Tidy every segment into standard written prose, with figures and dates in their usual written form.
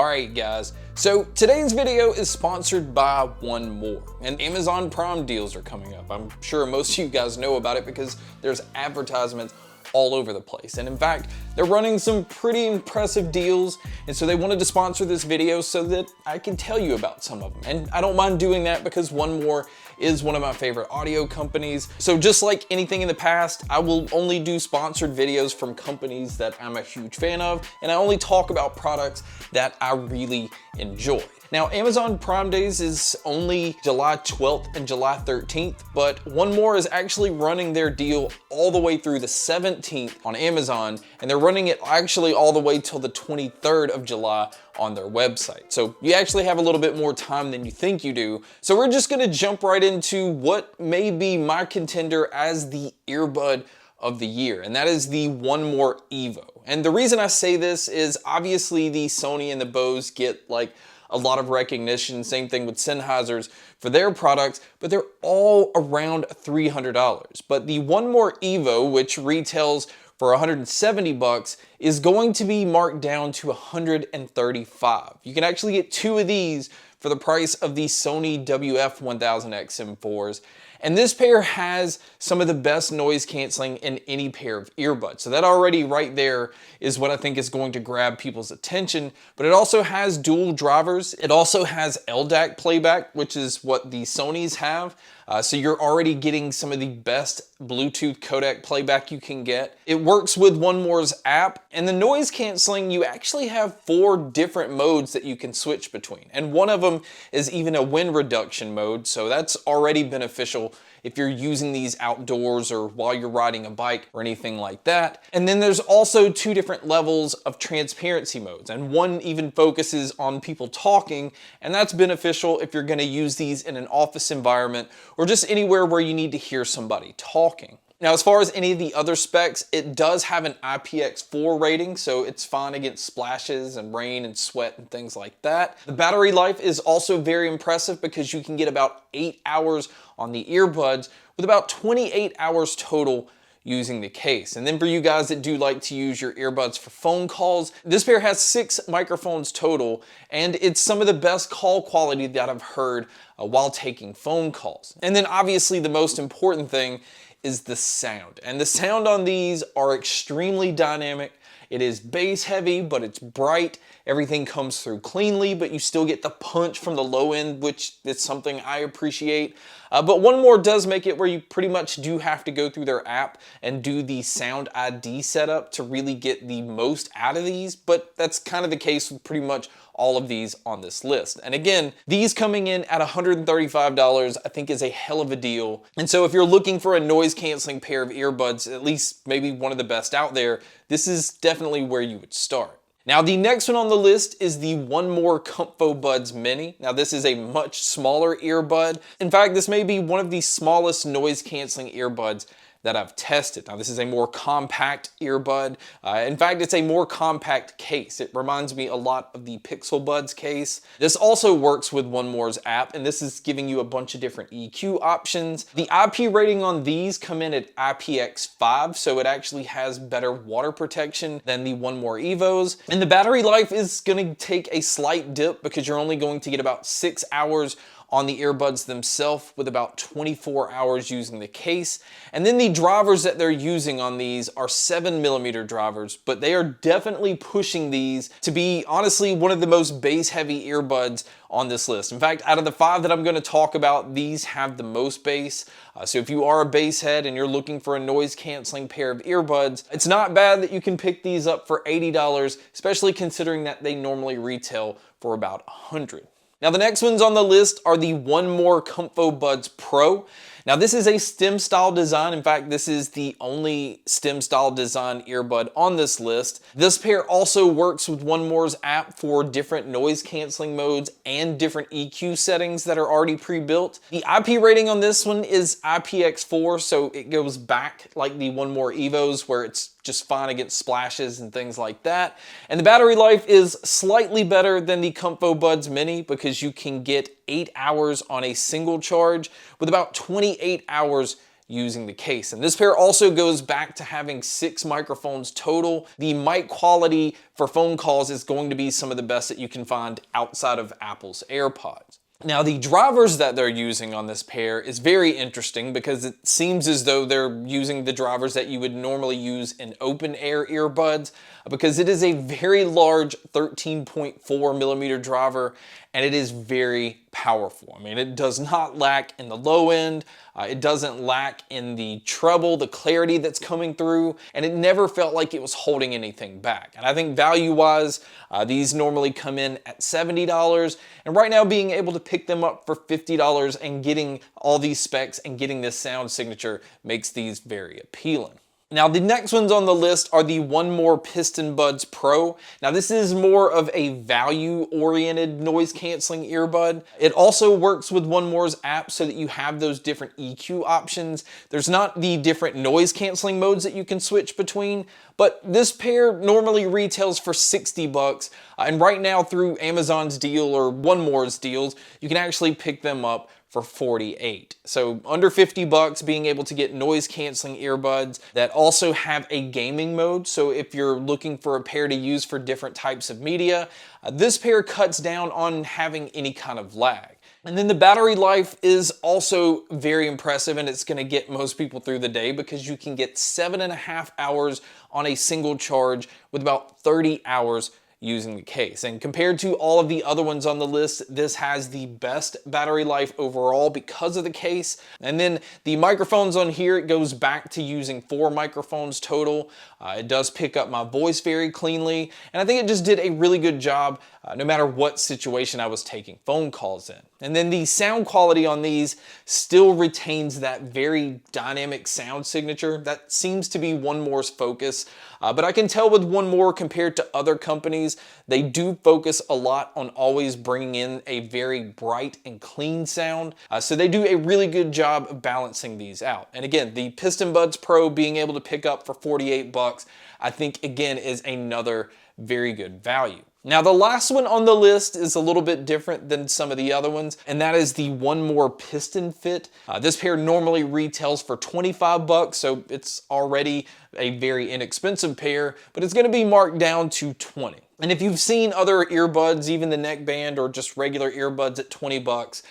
Alright guys, so today's video is sponsored by 1More, and Amazon Prime deals are coming up. I'm sure most of you guys know about it because there's advertisements all over the place. And in fact, they're running some pretty impressive deals, and so they wanted to sponsor this video so that I can tell you about some of them. And I don't mind doing that because 1More is one of my favorite audio companies. So just like anything in the past, I will only do sponsored videos from companies that I'm a huge fan of, and I only talk about products that I really enjoy. Now, Amazon Prime Days is only July 12th and July 13th, but 1More is actually running their deal all the way through the 17th on Amazon, and they're running it actually all the way till the 23rd of July on their website. So you actually have a little bit more time than you think you do. So we're just gonna jump right into what may be my contender as the earbud of the year, and that is the 1More Evo. And the reason I say this is obviously the Sony and the Bose get like a lot of recognition, same thing with Sennheiser's for their products, but they're all around $300. But the 1More Evo, which retails for 170 bucks, is going to be marked down to 135. You can actually get two of these for the price of the Sony WF-1000XM4s. And this pair has some of the best noise canceling in any pair of earbuds. So that already right there is what I think is going to grab people's attention. But it also has dual drivers. It also has LDAC playback, which is what the Sonys have. So you're already getting some of the best Bluetooth codec playback you can get. It works with 1More's app, and the noise canceling, you actually have 4 different modes that you can switch between. And one of them is even a wind reduction mode, so that's already beneficial if you're using these outdoors or while you're riding a bike or anything like that. And then there's also 2 different levels of transparency modes, and one even focuses on people talking, and that's beneficial if you're gonna use these in an office environment or just anywhere where you need to hear somebody talking. Now, as far as any of the other specs, it does have an IPX4 rating, so it's fine against splashes and rain and sweat and things like that. The battery life is also very impressive because you can get about 8 hours on the earbuds with about 28 hours total using the case. And then for you guys that do like to use your earbuds for phone calls, this pair has 6 microphones total, and it's some of the best call quality that I've heard while taking phone calls. And then obviously the most important thing is the sound. And the sound on these are extremely dynamic. It is bass heavy, but it's bright. Everything comes through cleanly, but you still get the punch from the low end, which is something I appreciate. But 1More does make it where you pretty much do have to go through their app and do the Sound ID setup to really get the most out of these, but that's kind of the case with pretty much all of these on this list. And again, these coming in at $135 I think is a hell of a deal. And so if you're looking for a noise canceling pair of earbuds, at least maybe one of the best out there, this is definitely where you would start. Now, the next one on the list is the 1More Comfo Buds Mini. Now, this is a much smaller earbud. In fact, this may be one of the smallest noise canceling earbuds that I've tested. Now, this is a more compact earbud. In fact, it's a more compact case. It reminds me a lot of the Pixel Buds case. This also works with 1More's app, and this is giving you a bunch of different EQ options. The IP rating on these come in at IPX5, so it actually has better water protection than the 1More Evos. And the battery life is gonna take a slight dip because you're only going to get about 6 hours on the earbuds themselves with about 24 hours using the case. And then the drivers that they're using on these are 7mm drivers, but they are definitely pushing these to be honestly one of the most bass heavy earbuds on this list. In fact, out of the 5 that I'm gonna talk about, these have the most bass. So if you are a bass head and you're looking for a noise canceling pair of earbuds, it's not bad that you can pick these up for $80, especially considering that they normally retail for about $100. Now, the next ones on the list are the 1More Comfo Buds Pro. Now, this is a stem style design. In fact, this is the only stem style design earbud on this list. This pair also works with 1More's app for different noise canceling modes and different EQ settings that are already pre-built. The IP rating on this one is IPX4, so it goes back like the 1More Evos where it's just fine against splashes and things like that. And the battery life is slightly better than the Comfo Buds Mini because you can get 8 hours on a single charge with about 28 hours using the case. And this pair also goes back to having 6 microphones total. The mic quality for phone calls is going to be some of the best that you can find outside of Apple's AirPods. Now, the drivers that they're using on this pair is very interesting because it seems as though they're using the drivers that you would normally use in open air earbuds, because it is a very large 13.4 millimeter driver and it is very powerful. I mean, it does not lack in the low end, it doesn't lack in the treble, the clarity that's coming through, and it never felt like it was holding anything back. And I think value-wise, these normally come in at $70, and right now being able to pick them up for $50 and getting all these specs and getting this sound signature makes these very appealing. Now, the next ones on the list are the 1More Piston Buds Pro. Now, this is more of a value-oriented noise-canceling earbud. It also works with 1More's app so that you have those different EQ options. There's not the different noise-canceling modes that you can switch between, but this pair normally retails for $60, and right now through Amazon's deal or 1More's deals, you can actually pick them up for $48. So under $50, being able to get noise canceling earbuds that also have a gaming mode. So if you're looking for a pair to use for different types of media, this pair cuts down on having any kind of lag. And then the battery life is also very impressive, and it's going to get most people through the day because you can get 7.5 hours on a single charge with about 30 hours using the case. And compared to all of the other ones on the list, this has the best battery life overall because of the case. And then the microphones on here, it goes back to using 4 microphones total. It does pick up my voice very cleanly, and I think it just did a really good job no matter what situation I was taking phone calls in. And then the sound quality on these still retains that very dynamic sound signature. That seems to be 1More's focus, but I can tell with 1More compared to other companies, they do focus a lot on always bringing in a very bright and clean sound. So they do a really good job of balancing these out. And again, the Piston Buds Pro being able to pick up for $48, I think again is another very good value. Now, the last one on the list is a little bit different than some of the other ones, and that is the 1More Piston Fit. This pair normally retails for $25, so it's already a very inexpensive pair, but it's going to be marked down to $20. And if you've seen other earbuds, even the neckband or just regular earbuds at $20,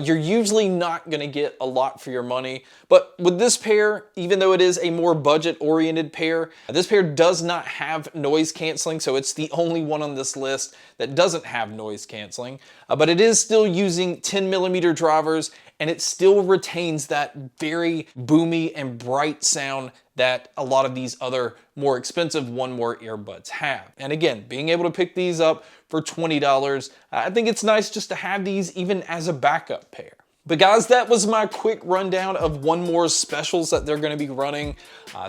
you're usually not going to get a lot for your money. But with this pair, even though it is a more budget-oriented pair, this pair does not have noise canceling, so it's the only one on this list that doesn't have noise canceling. But it is still using 10mm drivers, and it still retains that very boomy and bright sound that a lot of these other more expensive 1More earbuds have. And again, being able to pick these up for $20, I think it's nice just to have these even as a backup pair. But guys, that was my quick rundown of 1More's specials that they're going to be running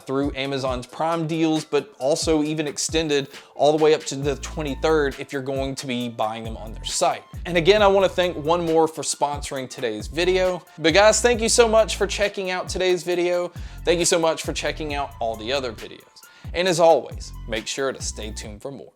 through Amazon's Prime deals, but also even extended all the way up to the 23rd if you're going to be buying them on their site. And again, I want to thank 1More for sponsoring today's video. But guys, thank you so much for checking out today's video. Thank you so much for checking out all the other videos. And as always, make sure to stay tuned for more.